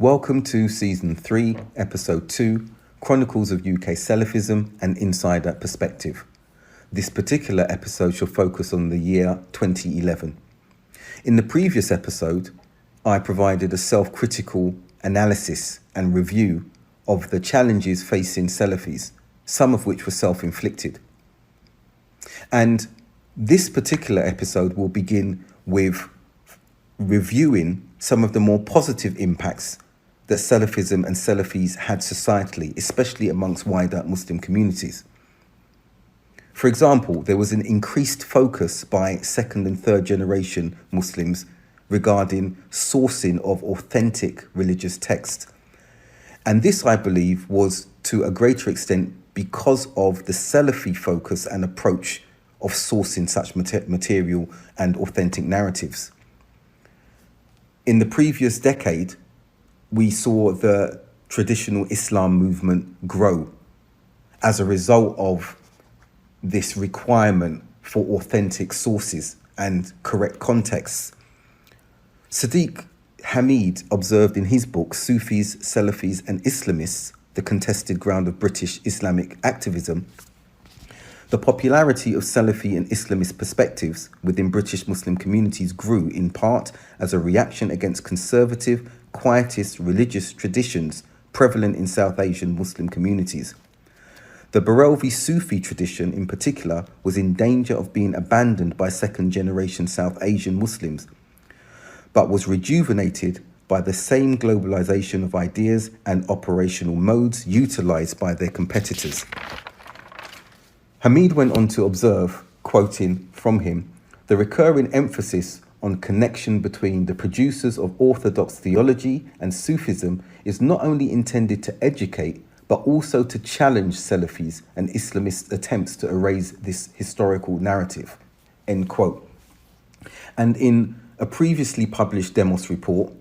Welcome to Season 3, Episode 2, Chronicles of UK Salafism and Insider Perspective. This particular episode shall focus on the year 2011. In the previous episode, I provided a self-critical analysis and review of the challenges facing Salafis, some of which were self-inflicted. And this particular episode will begin with reviewing some of the more positive impacts that Salafism and Salafis had societally, especially amongst wider Muslim communities. For example, there was an increased focus by second and third generation Muslims regarding sourcing of authentic religious texts. And this, I believe, was to a greater extent because of the Salafi focus and approach of sourcing such material and authentic narratives. In the previous decade, we saw the traditional Islam movement grow as a result of this requirement for authentic sources and correct contexts. Sadiq Hamid observed in his book, Sufis, Salafis and Islamists, the contested ground of British Islamic activism, the popularity of Salafi and Islamist perspectives within British Muslim communities grew in part as a reaction against conservative, quietist religious traditions prevalent in South Asian Muslim communities. The Barelvi Sufi tradition in particular was in danger of being abandoned by second-generation South Asian Muslims, but was rejuvenated by the same globalization of ideas and operational modes utilized by their competitors. Hamid went on to observe, quoting from him, the recurring emphasis on connection between the producers of orthodox theology and Sufism is not only intended to educate, but also to challenge Salafis and Islamist attempts to erase this historical narrative, end quote. And in a previously published Demos report,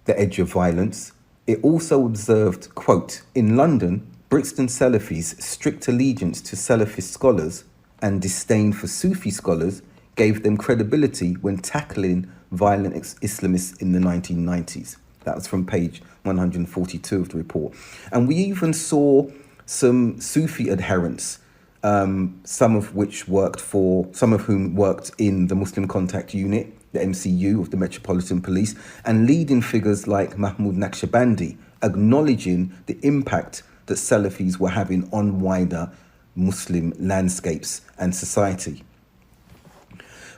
The Edge of Violence, it also observed, quote, in London, Brixton Salafis' strict allegiance to Salafist scholars and disdain for Sufi scholars gave them credibility when tackling violent Islamists in the 1990s. That was from page 142 of the report. And we even saw some Sufi adherents, some of whom worked in the Muslim Contact Unit, the MCU of the Metropolitan Police, and leading figures like Mahmoud Naqshbandi, acknowledging the impact that Salafis were having on wider Muslim landscapes and society.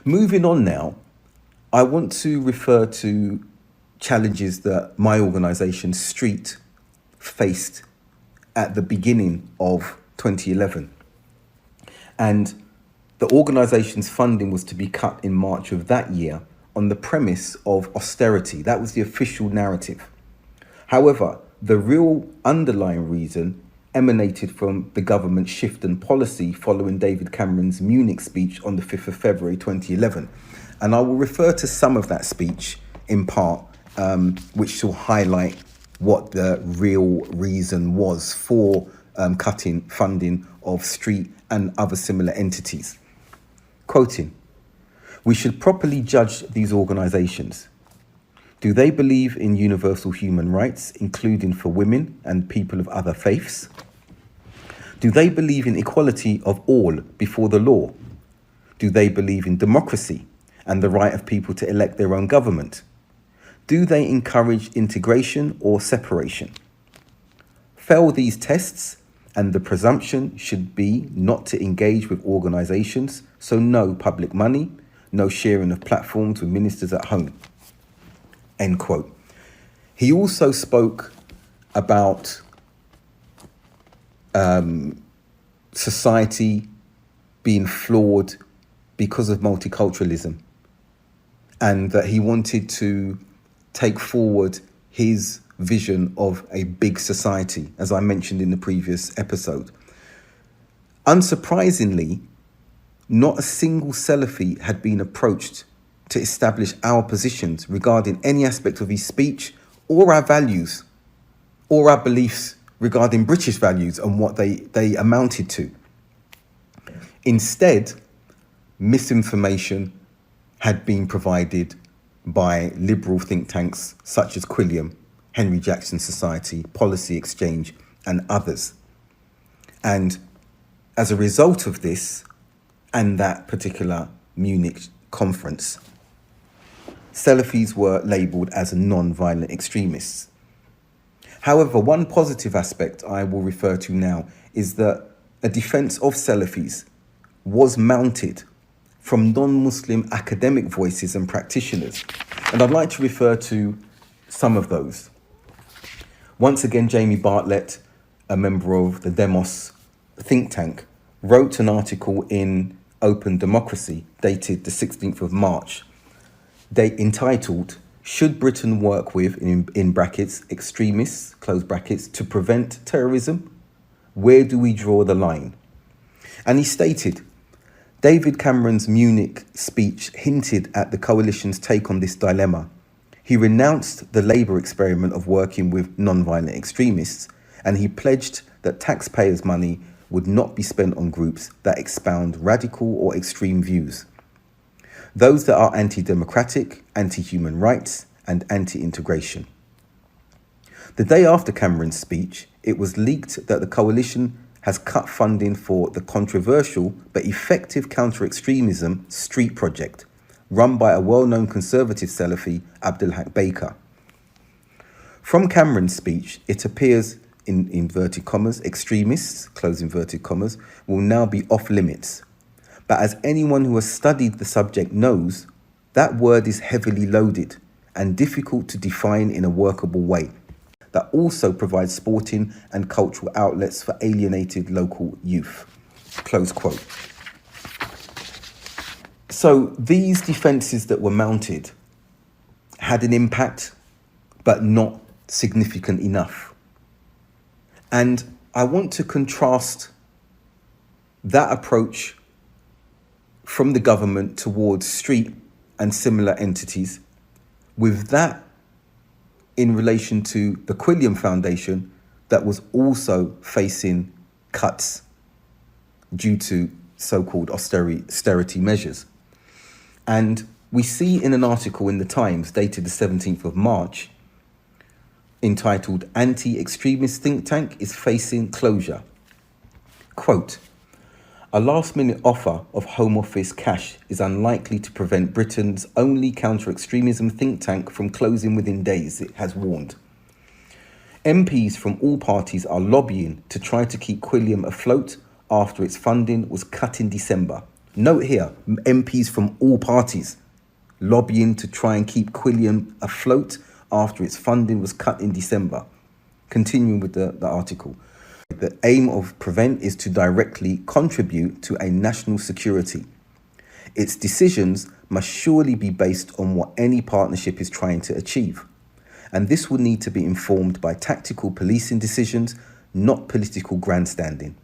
Moving on now, I want to refer to challenges that my organisation, Street, faced at the beginning of 2011. And the organisation's funding was to be cut in March of that year on the premise of austerity. That was the official narrative. However, the real underlying reason emanated from the government's shift in policy following David Cameron's Munich speech on the 5th of February 2011. And I will refer to some of that speech in part, which will highlight what the real reason was for cutting funding of Street and other similar entities. Quoting, "We should properly judge these organisations. Do they believe in universal human rights, including for women and people of other faiths? Do they believe in equality of all before the law? Do they believe in democracy and the right of people to elect their own government? Do they encourage integration or separation? Fail these tests, and the presumption should be not to engage with organisations, so no public money, no sharing of platforms with ministers at home." End quote. He also spoke about society being flawed because of multiculturalism, and that he wanted to take forward his vision of a big society, as I mentioned in the previous episode. Unsurprisingly, not a single Salafi had been approached to establish our positions regarding any aspect of his speech or our values or our beliefs regarding British values and what they amounted to. Instead, misinformation had been provided by liberal think tanks such as Quilliam Henry Jackson Society, Policy Exchange, and others. And as a result of this and that particular Munich conference, Salafis were labelled as non-violent extremists. However, one positive aspect I will refer to now is that a defence of Salafis was mounted from non-Muslim academic voices and practitioners. And I'd like to refer to some of those. Once again, Jamie Bartlett, a member of the Demos think tank, wrote an article in Open Democracy dated the 16th of March, entitled, "Should Britain work with, in brackets, extremists, close brackets, to prevent terrorism? Where do we draw the line?" And he stated, David Cameron's Munich speech hinted at the coalition's take on this dilemma. He renounced the Labour experiment of working with non-violent extremists, and he pledged that taxpayers' money would not be spent on groups that expound radical or extreme views. Those that are anti-democratic, anti-human rights, and anti-integration. The day after Cameron's speech, it was leaked that the coalition has cut funding for the controversial but effective counter-extremism street project, run by a well-known conservative Salafi, Abdul Haqq Baker. From Cameron's speech, it appears, in inverted commas, extremists, close inverted commas, will now be off limits. But as anyone who has studied the subject knows, that word is heavily loaded and difficult to define in a workable way that also provides sporting and cultural outlets for alienated local youth. Close quote. So these defences that were mounted had an impact, but not significant enough. And I want to contrast that approach from the government towards street and similar entities with that in relation to the Quilliam Foundation that was also facing cuts due to so-called austerity measures. And we see in an article in the Times dated the 17th of March, entitled "Anti-Extremist Think Tank is Facing Closure." Quote, "A last-minute offer of Home Office cash is unlikely to prevent Britain's only counter-extremism think tank from closing within days," it has warned. MPs from all parties are lobbying to try to keep Quilliam afloat after its funding was cut in December. Note here, MPs from all parties lobbying to try and keep Quilliam afloat after its funding was cut in December. Continuing with the article. The aim of Prevent is to directly contribute to a national security. Its decisions must surely be based on what any partnership is trying to achieve. And this will need to be informed by tactical policing decisions, not political grandstanding.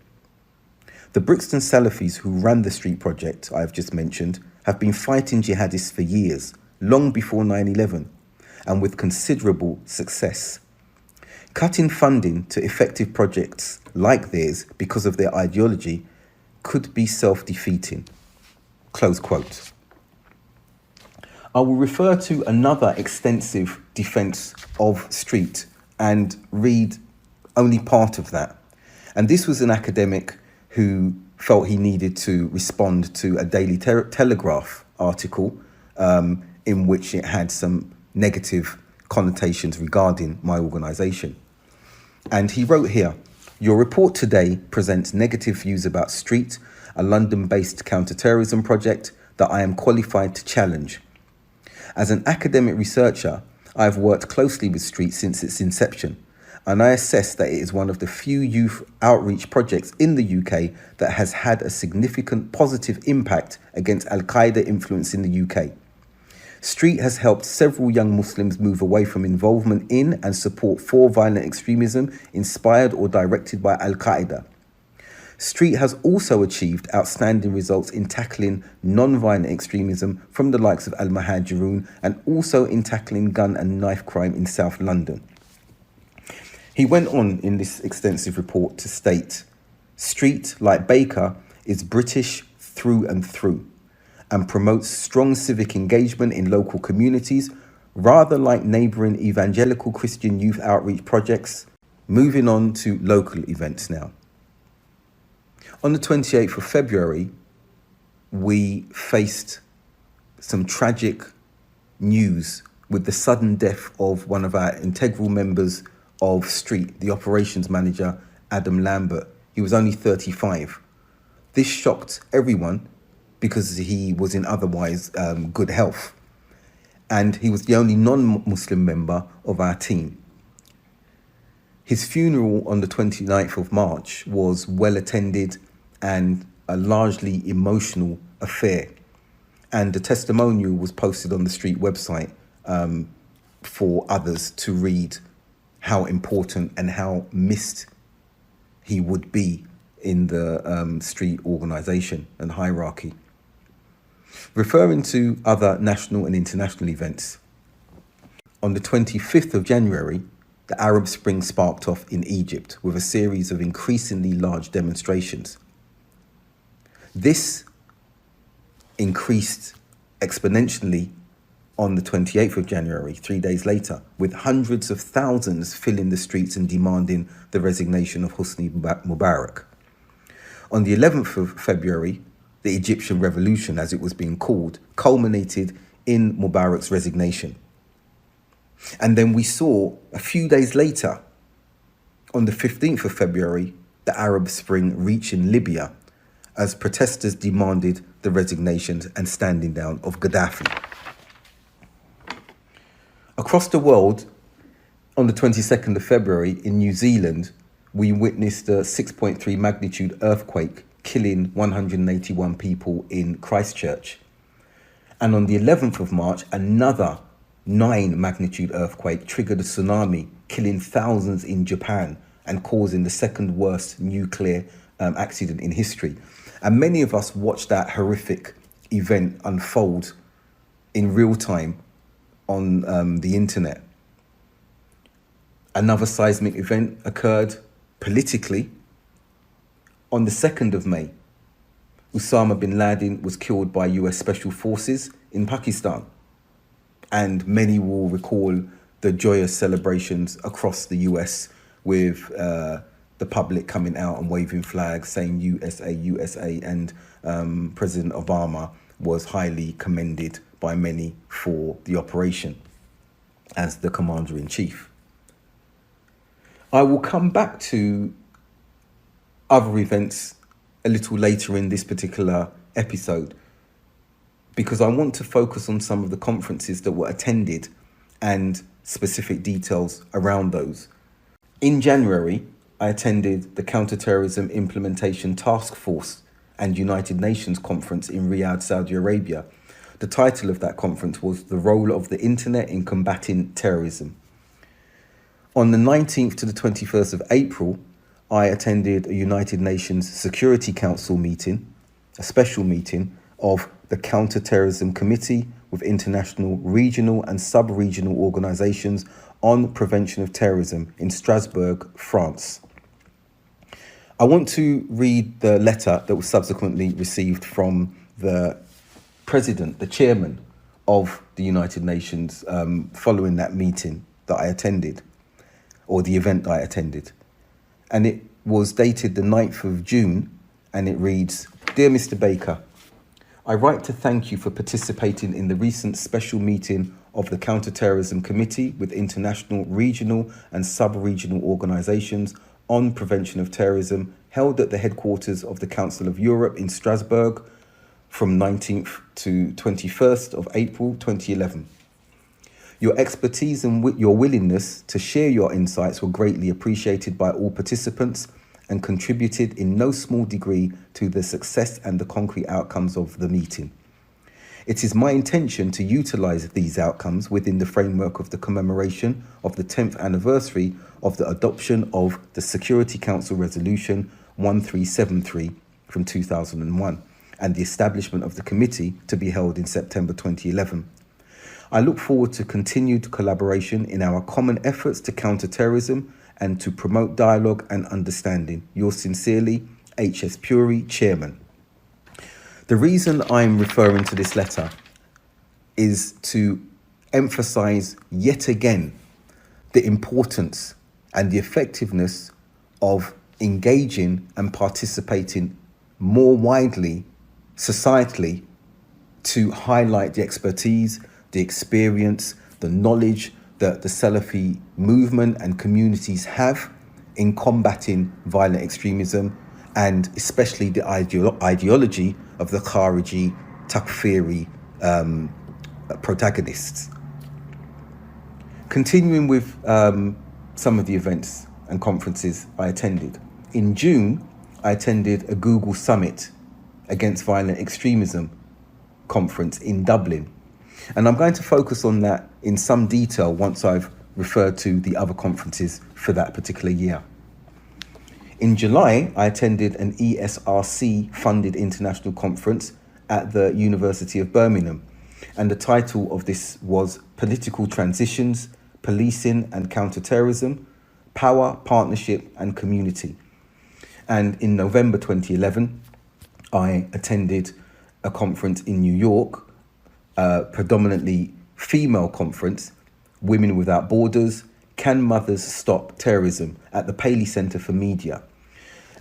The Brixton Salafis who ran the street project I have just mentioned have been fighting jihadists for years, long before 9/11, and with considerable success. Cutting funding to effective projects like theirs because of their ideology could be self-defeating. Close quote. I will refer to another extensive defence of street and read only part of that. And this was an academic who felt he needed to respond to a Daily Telegraph article in which it had some negative connotations regarding my organisation. And he wrote here, "Your report today presents negative views about Street, a London-based counter-terrorism project that I am qualified to challenge. As an academic researcher, I have worked closely with Street since its inception, and I assess that it is one of the few youth outreach projects in the UK that has had a significant positive impact against Al-Qaeda influence in the UK. Street has helped several young Muslims move away from involvement in and support for violent extremism inspired or directed by Al-Qaeda. Street has also achieved outstanding results in tackling non-violent extremism from the likes of Al-Muhajirun and also in tackling gun and knife crime in South London." He went on in this extensive report to state, "Street, like Baker, is British through and through, and promotes strong civic engagement in local communities rather like neighbouring evangelical Christian youth outreach projects. Moving on to local events now. On the 28th of February, we faced some tragic news with the sudden death of one of our integral members of Street, the operations manager, Adam Lambert. He was only 35. This shocked everyone because he was in otherwise good health. And he was the only non-Muslim member of our team. His funeral on the 29th of March was well attended and a largely emotional affair. And the testimonial was posted on the Street website for others to read how important and how missed he would be in the Street organisation and hierarchy. Referring to other national and international events, on the 25th of January, the Arab Spring sparked off in Egypt with a series of increasingly large demonstrations. This increased exponentially on the 28th of January, 3 days later, with hundreds of thousands filling the streets and demanding the resignation of Hosni Mubarak. On the 11th of February, the Egyptian Revolution, as it was being called, culminated in Mubarak's resignation. And then we saw, a few days later, on the 15th of February, the Arab Spring reach in Libya as protesters demanded the resignations and standing down of Gaddafi. Across the world, on the 22nd of February in New Zealand, we witnessed a 6.3 magnitude earthquake killing 181 people in Christchurch. And on the 11th of March, another 9 magnitude earthquake triggered a tsunami, killing thousands in Japan and causing the second worst nuclear accident in history. And many of us watched that horrific event unfold in real time on the internet. Another seismic event occurred politically on the 2nd of May. Osama bin Laden was killed by US Special Forces in Pakistan. And many will recall the joyous celebrations across the US with the public coming out and waving flags saying USA, USA, and President Obama was highly commended by many for the operation as the commander-in-chief. I will come back to other events a little later in this particular episode because I want to focus on some of the conferences that were attended and specific details around those. In January, I attended the Counterterrorism Implementation Task Force and United Nations Conference in Riyadh, Saudi Arabia. The title of that conference was The Role of the Internet in Combating Terrorism. On the 19th to the 21st of April, I attended a United Nations Security Council meeting, a special meeting of the Counterterrorism Committee with international, regional and sub-regional organisations on prevention of terrorism in Strasbourg, France. I want to read the letter that was subsequently received from the president, the chairman of the United Nations following that meeting that I attended, or the event that I attended. And it was dated the 9th of June, and it reads, "Dear Mr. Baker, I write to thank you for participating in the recent special meeting of the Counterterrorism Committee with international, regional and sub-regional organisations on prevention of terrorism held at the headquarters of the Council of Europe in Strasbourg from 19th to 21st of April 2011. Your expertise and your willingness to share your insights were greatly appreciated by all participants and contributed in no small degree to the success and the concrete outcomes of the meeting. It is my intention to utilise these outcomes within the framework of the commemoration of the 10th anniversary of the adoption of the Security Council Resolution 1373 from 2001 and the establishment of the committee to be held in September 2011. I look forward to continued collaboration in our common efforts to counter terrorism and to promote dialogue and understanding. Yours sincerely, H.S. Puri, Chairman." The reason I'm referring to this letter is to emphasize yet again the importance and the effectiveness of engaging and participating more widely societally to highlight the expertise, the experience, the knowledge that the Salafi movement and communities have in combating violent extremism, and especially the ideology of the Khariji, Takfiri protagonists. Continuing with some of the events and conferences I attended. In June, I attended a Google Summit Against Violent Extremism conference in Dublin. And I'm going to focus on that in some detail once I've referred to the other conferences for that particular year. In July, I attended an ESRC-funded international conference at the University of Birmingham. And the title of this was Political Transitions, Policing and Counterterrorism, Power, Partnership and Community. And in November 2011, I attended a conference in New York, predominantly female conference, Women Without Borders, Can Mothers Stop Terrorism, at the Paley Center for Media.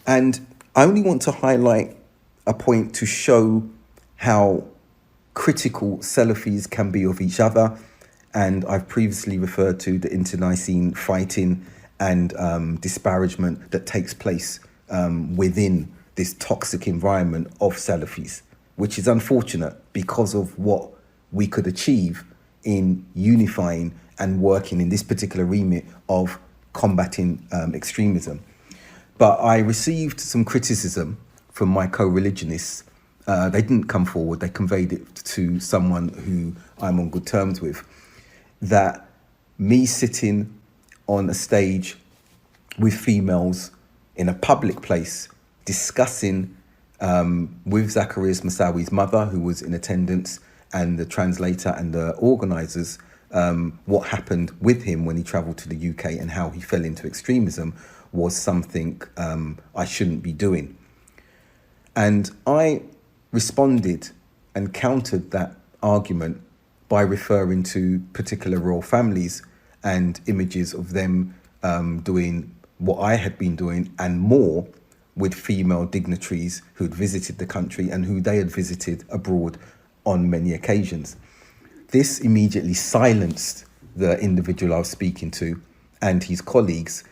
And I only want to highlight a point to show how critical Salafis can be of each other. And I've previously referred to the internecine fighting and disparagement that takes place within this toxic environment of Salafis, which is unfortunate because of what we could achieve in unifying and working in this particular remit of combating extremism. But I received some criticism from my co-religionists. They didn't come forward, they conveyed it to someone who I'm on good terms with, that me sitting on a stage with females in a public place discussing with Zacharias Moussawi's mother, who was in attendance, and the translator and the organisers, what happened with him when he travelled to the UK and how he fell into extremism, was something I shouldn't be doing. And I responded and countered that argument by referring to particular royal families and images of them doing what I had been doing and more with female dignitaries who had visited the country and who they had visited abroad on many occasions. This immediately silenced the individual I was speaking to and his colleagues,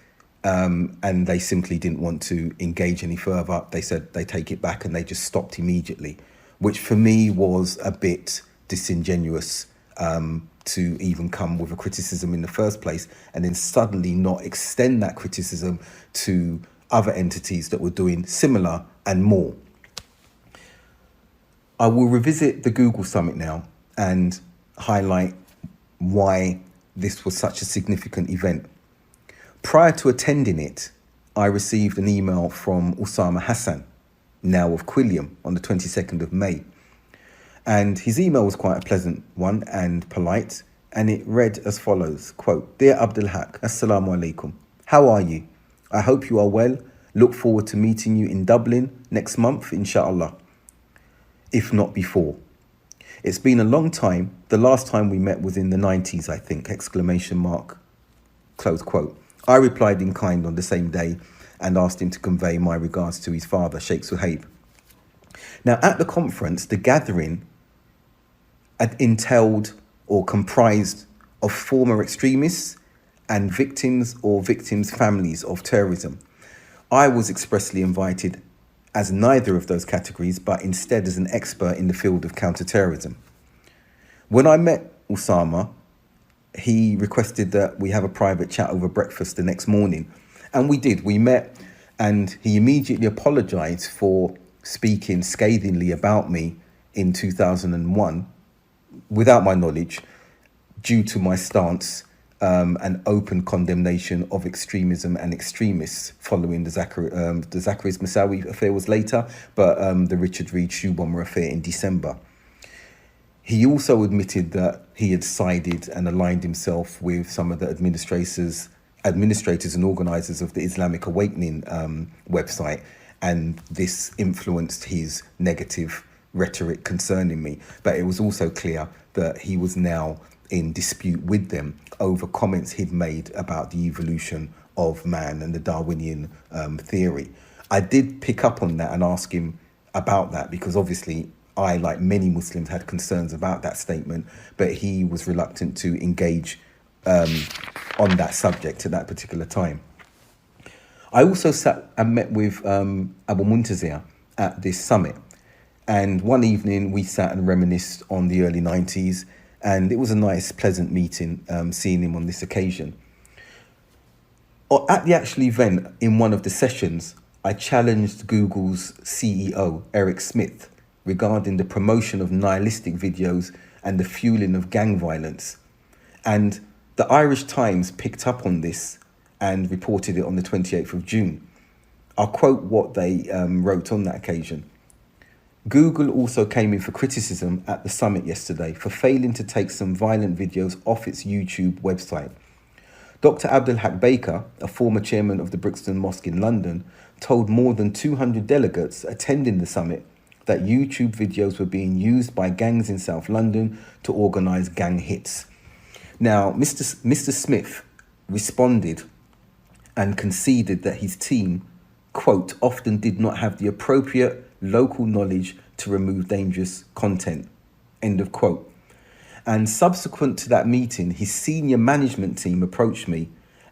and they simply didn't want to engage any further. They said they take it back, and they just stopped immediately, which for me was a bit disingenuous, to even come with a criticism in the first place and then suddenly not extend that criticism to other entities that were doing similar and more. I will revisit the Google Summit now and highlight why this was such a significant event. Prior to attending it, I received an email from Osama Hassan, now of Quilliam, on the 22nd of May. And his email was quite a pleasant one and polite, and it read as follows, quote, "Dear Abdul Haqq, Assalamu alaikum. How are you? I hope you are well. Look forward to meeting you in Dublin next month, inshallah, if not before. It's been a long time. The last time we met was in the 90s, I think, exclamation mark, close quote. I replied in kind on the same day and asked him to convey my regards to his father, Sheikh Suhaib. Now, at the conference, the gathering had entailed or comprised of former extremists and victims or victims' families of terrorism. I was expressly invited as neither of those categories, but instead as an expert in the field of counterterrorism. When I met Osama, he requested that we have a private chat over breakfast the next morning. And we did. We met, and he immediately apologized for speaking scathingly about me in 2001, without my knowledge, due to my stance and open condemnation of extremism and extremists following the Zacharias Moussawi affair was later, but the Richard Reed shoe bomber affair in December. He also admitted that he had sided and aligned himself with some of the administrators and organisers of the Islamic Awakening website, and this influenced his negative rhetoric concerning me. But it was also clear that he was now in dispute with them over comments he'd made about the evolution of man and the Darwinian theory. I did pick up on that and ask him about that, because obviously I, like many Muslims, had concerns about that statement, but he was reluctant to engage on that subject at that particular time. I also sat and met with Abu Muntazir at this summit. And one evening we sat and reminisced on the early 90s, and it was a nice, pleasant meeting, seeing him on this occasion. At the actual event, in one of the sessions, I challenged Google's CEO, Eric Smith, regarding the promotion of nihilistic videos and the fueling of gang violence. And the Irish Times picked up on this and reported it on the 28th of June. I'll quote what they wrote on that occasion. Google also came in for criticism at the summit yesterday for failing to take some violent videos off its YouTube website. Dr. Abdul Haqq Baker, a former chairman of the Brixton Mosque in London, told more than 200 delegates attending the summit that YouTube videos were being used by gangs in South London to organise gang hits. Now, Mr. Smith responded and conceded that his team, quote, often did not have the appropriate local knowledge to remove dangerous content, end of quote. And subsequent to that meeting, his senior management team approached me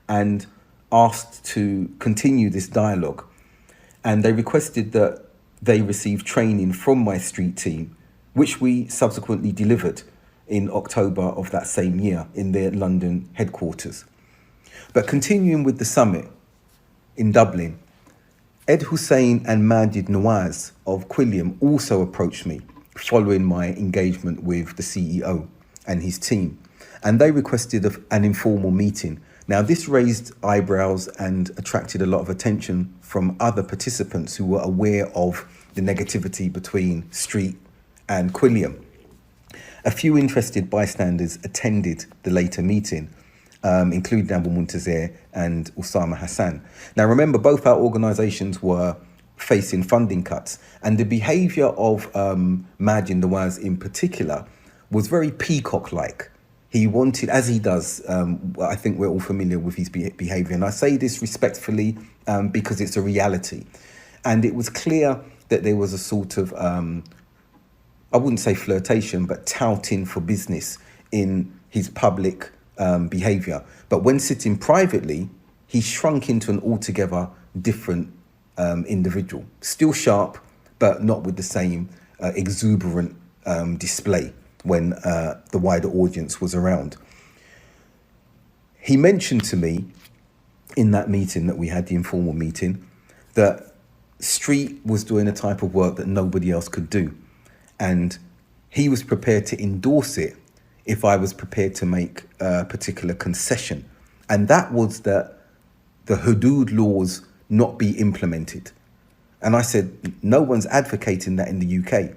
and asked to continue this dialogue. And they requested that they receive training from my street team, which we subsequently delivered in October of that same year in their London headquarters. But continuing with the summit in Dublin, Ed Husain and Maajid Nawaz of Quilliam also approached me following my engagement with the CEO and his team, and they requested an informal meeting. Now, this raised eyebrows and attracted a lot of attention from other participants who were aware of the negativity between Street and Quilliam. A few interested bystanders attended the later meeting, including Abu Muntazir and Usama Hassan. Now, remember, both our organisations were facing funding cuts, and the behaviour of Maajid Nawaz in particular was very peacock-like. He wanted, as he does, I think we're all familiar with his behaviour, and I say this respectfully because it's a reality. And it was clear that there was a sort of, I wouldn't say flirtation, but touting for business in his public behaviour. But when sitting privately, he shrunk into an altogether different individual. Still sharp, but not with the same exuberant display when the wider audience was around. He mentioned to me in that meeting that we had, the informal meeting, that Street was doing a type of work that nobody else could do. And he was prepared to endorse it if I was prepared to make a particular concession. And that was that the hudud laws not be implemented. And I said, no one's advocating that in the UK.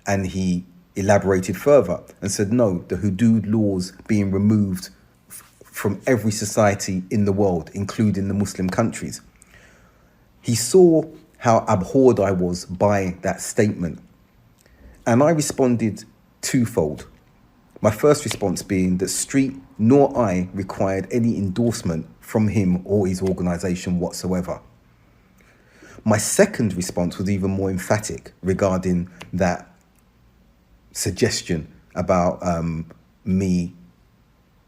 And he elaborated further and said, no, the hudud laws being removed from every society in the world, including the Muslim countries. He saw how abhorred I was by that statement. And I responded twofold. My first response being that Street nor I required any endorsement from him or his organisation whatsoever. My second response was even more emphatic regarding that suggestion about me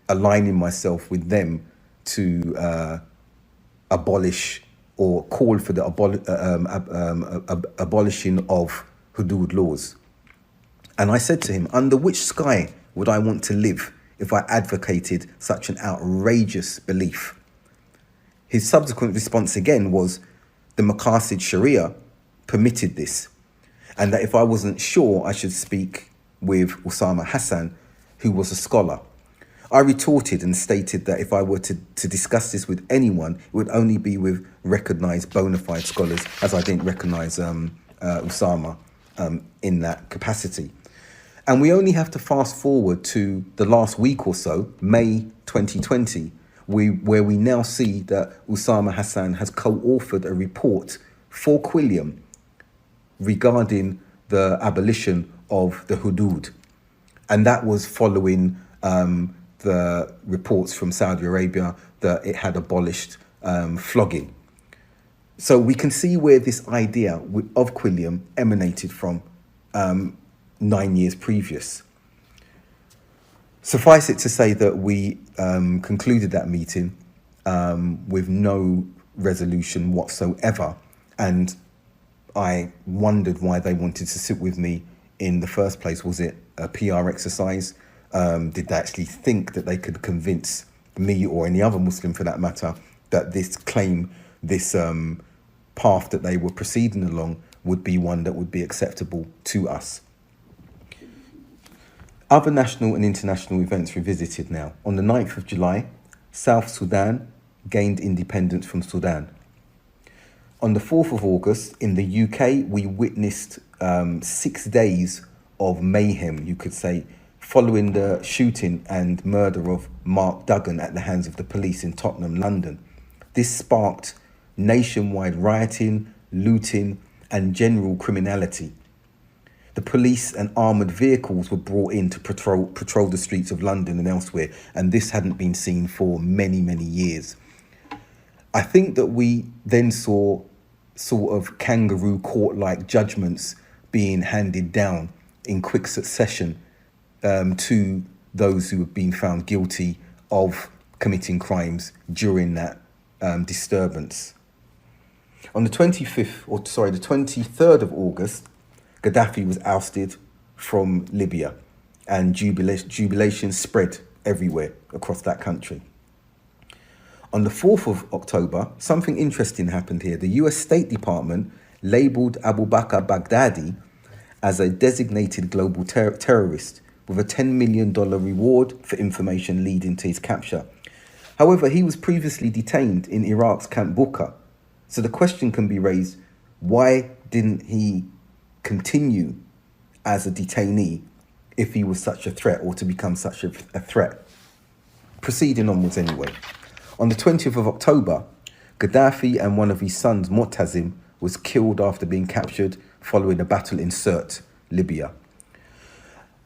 aligning myself with them to abolish or call for the abolishing of hudud laws. And I said to him, under which sky would I want to live if I advocated such an outrageous belief? His subsequent response again was the Maqasid Sharia permitted this, and that if I wasn't sure, I should speak with Usama Hassan, who was a scholar. I retorted and stated that if I were to discuss this with anyone, it would only be with recognised bona fide scholars, as I didn't recognise Usama in that capacity. And we only have to fast forward to the last week or so, May 2020, where we now see that Usama Hassan has co-authored a report for Quilliam regarding the abolition of the hudud. And that was following the reports from Saudi Arabia that it had abolished flogging. So we can see where this idea of Quilliam emanated from 9 years previous. Suffice it to say that we concluded that meeting with no resolution whatsoever, and I wondered why they wanted to sit with me in the first place. Was it a PR exercise? Did they actually think that they could convince me or any other Muslim for that matter that this path that they were proceeding along would be one that would be acceptable to us? Other national and international events revisited now. On the 9th of July, South Sudan gained independence from Sudan. On the 4th of August, in the UK, we witnessed 6 days of mayhem, you could say, following the shooting and murder of Mark Duggan at the hands of the police in Tottenham, London. This sparked nationwide rioting, looting, and general criminality. The police and armoured vehicles were brought in to patrol the streets of London and elsewhere, and this hadn't been seen for many, many years. I think that we then saw sort of kangaroo court-like judgments being handed down in quick succession to those who have been found guilty of committing crimes during that disturbance. On the 23rd of August, Gaddafi was ousted from Libya, and jubilation spread everywhere across that country. On the 4th of October, something interesting happened here. The US State Department labelled Abu Bakr Baghdadi as a designated global terrorist with a $10 million reward for information leading to his capture. However, he was previously detained in Iraq's Camp Bucca. So the question can be raised, why didn't he continue as a detainee if he was such a threat, or to become such a threat? Proceeding onwards anyway. On the 20th of October, Gaddafi and one of his sons, Mu'tasim, was killed after being captured following a battle in Sirte, Libya.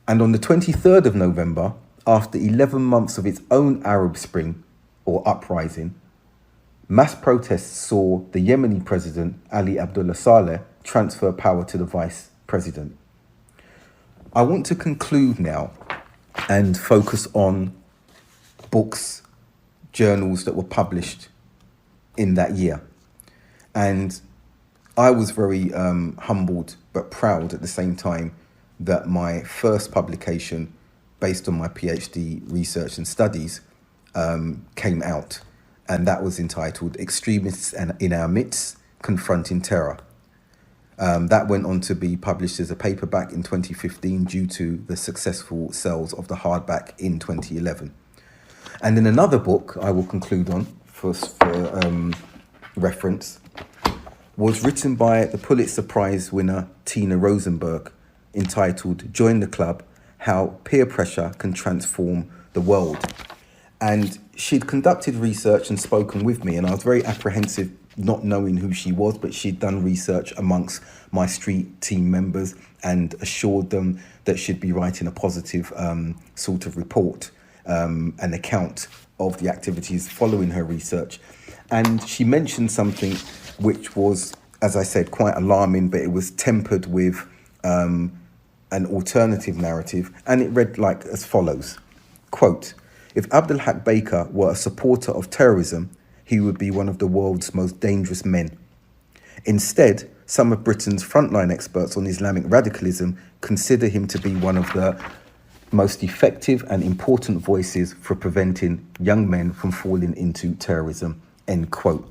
And on the 23rd of November, after 11 months of its own Arab Spring, or uprising, mass protests saw the Yemeni president, Ali Abdullah Saleh, transfer power to the vice president. I want to conclude now and focus on books, journals that were published in that year. And I was very humbled but proud at the same time that my first publication, based on my PhD research and studies, came out. And that was entitled Extremists in Our Midst, Confronting Terror. That went on to be published as a paperback in 2015 due to the successful sales of the hardback in 2011. And in another book I will conclude on for reference was written by the Pulitzer Prize winner Tina Rosenberg, entitled Join the Club, How Peer Pressure Can Transform the World. And she'd conducted research and spoken with me, and I was very apprehensive not knowing who she was, but she'd done research amongst my street team members and assured them that she'd be writing a positive sort of report, an account of the activities following her research. And she mentioned something which was, as I said, quite alarming, but it was tempered with an alternative narrative, and it read like as follows, quote, "If Abdul Haqq Baker were a supporter of terrorism, he would be one of the world's most dangerous men. Instead, some of Britain's frontline experts on Islamic radicalism consider him to be one of the most effective and important voices for preventing young men from falling into terrorism," end quote.